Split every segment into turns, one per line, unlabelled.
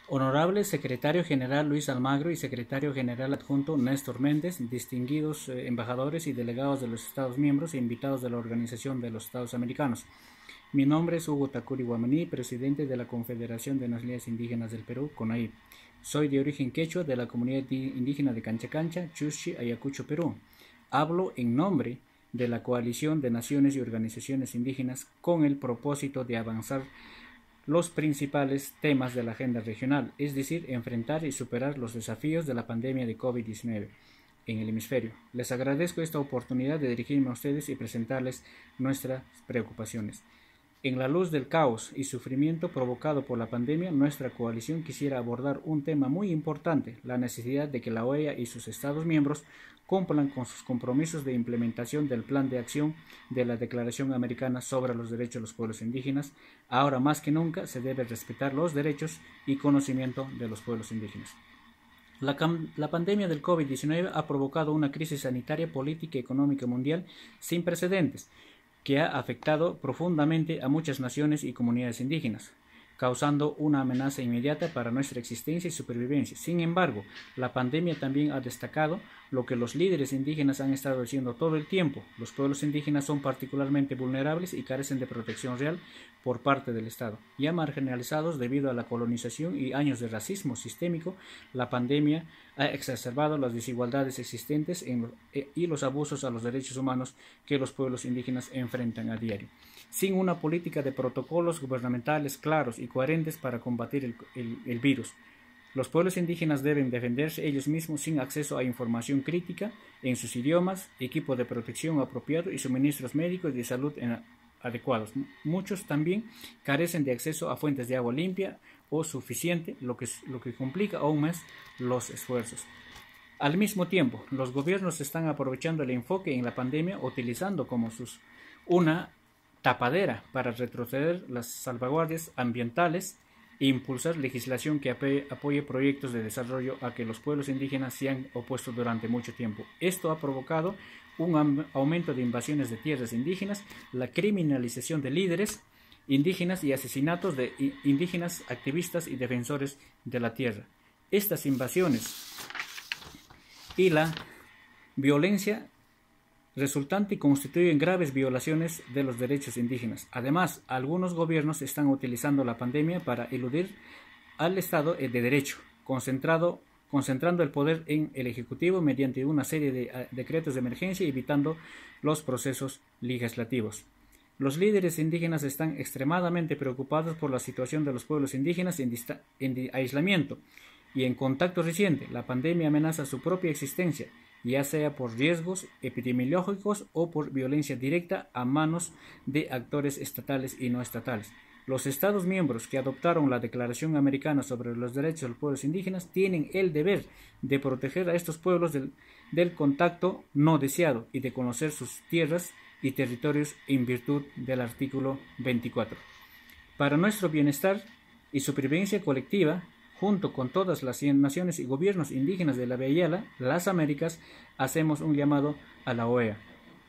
Honorable Secretario General Luis Almagro y Secretario General Adjunto Néstor Méndez, distinguidos embajadores y delegados de los Estados miembros e invitados de la Organización de los Estados Americanos. Mi nombre es Hugo Takuri Guamaní, presidente de la Confederación de Nacionalidades Indígenas del Perú, CONAIP. Soy de origen quechua de la comunidad indígena de Cancha Cancha, Chushi, Ayacucho, Perú. Hablo en nombre de la Coalición de Naciones y Organizaciones Indígenas con el propósito de avanzar los principales temas de la agenda regional, es decir, enfrentar y superar los desafíos de la pandemia de COVID-19 en el hemisferio. Les agradezco esta oportunidad de dirigirme a ustedes y presentarles nuestras preocupaciones. En la luz del caos y sufrimiento provocado por la pandemia, nuestra coalición quisiera abordar un tema muy importante, la necesidad de que la OEA y sus Estados miembros cumplan con sus compromisos de implementación del Plan de Acción de la Declaración Americana sobre los Derechos de los Pueblos Indígenas. Ahora más que nunca se debe respetar los derechos y conocimiento de los pueblos indígenas. La pandemia del COVID-19 ha provocado una crisis sanitaria, política y económica mundial sin precedentes, que ha afectado profundamente a muchas naciones y comunidades indígenas, causando una amenaza inmediata para nuestra existencia y supervivencia. Sin embargo, la pandemia también ha destacado lo que los líderes indígenas han estado diciendo todo el tiempo. Los pueblos indígenas son particularmente vulnerables y carecen de protección real por parte del Estado. Ya marginalizados debido a la colonización y años de racismo sistémico, la pandemia ha exacerbado las desigualdades existentes y los abusos a los derechos humanos que los pueblos indígenas enfrentan a diario. Sin una política de protocolos gubernamentales claros y coherentes para combatir el virus, los pueblos indígenas deben defenderse ellos mismos sin acceso a información crítica en sus idiomas, equipo de protección apropiado y suministros médicos y de salud adecuados. Muchos también carecen de acceso a fuentes de agua limpia o suficiente, lo que complica aún más los esfuerzos. Al mismo tiempo, los gobiernos están aprovechando el enfoque en la pandemia, utilizando como una tapadera para retroceder las salvaguardias ambientales e impulsar legislación que apoye proyectos de desarrollo a que los pueblos indígenas se han opuesto durante mucho tiempo. Esto ha provocado un aumento de invasiones de tierras indígenas, la criminalización de líderes indígenas y asesinatos de indígenas, activistas y defensores de la tierra. Estas invasiones y la violencia resultante constituyen graves violaciones de los derechos indígenas. Además, algunos gobiernos están utilizando la pandemia para eludir al Estado de Derecho, concentrando el poder en el Ejecutivo mediante una serie de decretos de emergencia, evitando los procesos legislativos. Los líderes indígenas están extremadamente preocupados por la situación de los pueblos indígenas en aislamiento y en contacto reciente. La pandemia amenaza su propia existencia, ya sea por riesgos epidemiológicos o por violencia directa a manos de actores estatales y no estatales. Los Estados miembros que adoptaron la Declaración Americana sobre los Derechos de los Pueblos Indígenas tienen el deber de proteger a estos pueblos del contacto no deseado y de conocer sus tierras y territorios en virtud del artículo 24. Para nuestro bienestar y supervivencia colectiva, junto con todas las naciones y gobiernos indígenas de la Bahía, las Américas, hacemos un llamado a la OEA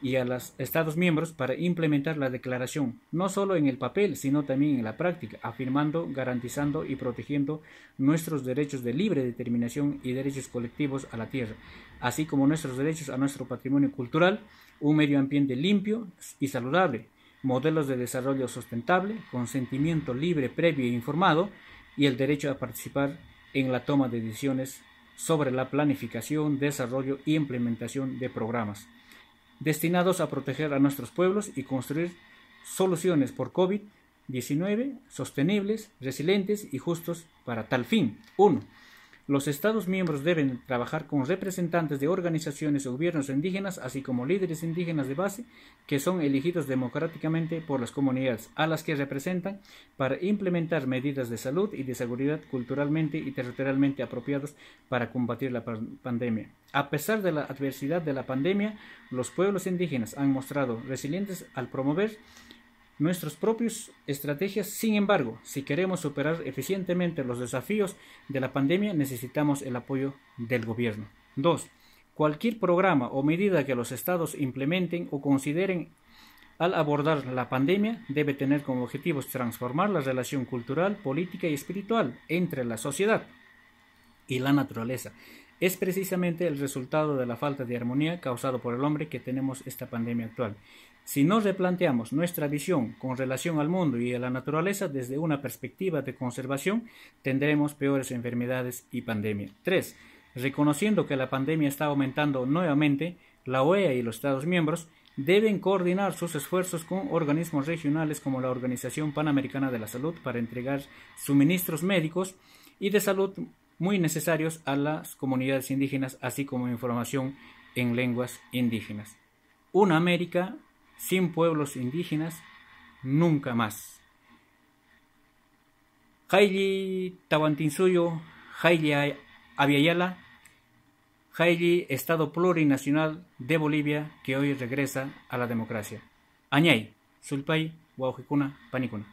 y a los Estados miembros para implementar la declaración, no solo en el papel, sino también en la práctica, afirmando, garantizando y protegiendo nuestros derechos de libre determinación y derechos colectivos a la tierra, así como nuestros derechos a nuestro patrimonio cultural, un medio ambiente limpio y saludable, modelos de desarrollo sustentable, consentimiento libre, previo e informado, y el derecho a participar en la toma de decisiones sobre la planificación, desarrollo y implementación de programas destinados a proteger a nuestros pueblos y construir soluciones por COVID-19 sostenibles, resilientes y justos para tal fin. 1. Los Estados miembros deben trabajar con representantes de organizaciones o gobiernos indígenas, así como líderes indígenas de base, que son elegidos democráticamente por las comunidades a las que representan, para implementar medidas de salud y de seguridad culturalmente y territorialmente apropiadas para combatir la pandemia. A pesar de la adversidad de la pandemia, los pueblos indígenas han mostrado resilientes al promover nuestras propias estrategias. Sin embargo, si queremos superar eficientemente los desafíos de la pandemia, necesitamos el apoyo del gobierno. 2. Cualquier programa o medida que los estados implementen o consideren Al abordar la pandemia, debe tener como objetivos transformar la relación cultural, política y espiritual entre la sociedad y la naturaleza. Es precisamente el resultado de la falta de armonía causado por el hombre que tenemos esta pandemia actual. Si no replanteamos nuestra visión con relación al mundo y a la naturaleza desde una perspectiva de conservación, tendremos peores enfermedades y pandemia. 3. Reconociendo que la pandemia está aumentando nuevamente, la OEA y los Estados miembros deben coordinar sus esfuerzos con organismos regionales como la Organización Panamericana de la Salud para entregar suministros médicos y de salud muy necesarios a las comunidades indígenas, así como información en lenguas indígenas. Una América sin pueblos indígenas, nunca más. Hailli Tawantinsuyo, Hailli Aviala, Hailli Estado Plurinacional de Bolivia, que hoy regresa a la democracia. Añay, Sulpay, Huaujicuna, Panicuna.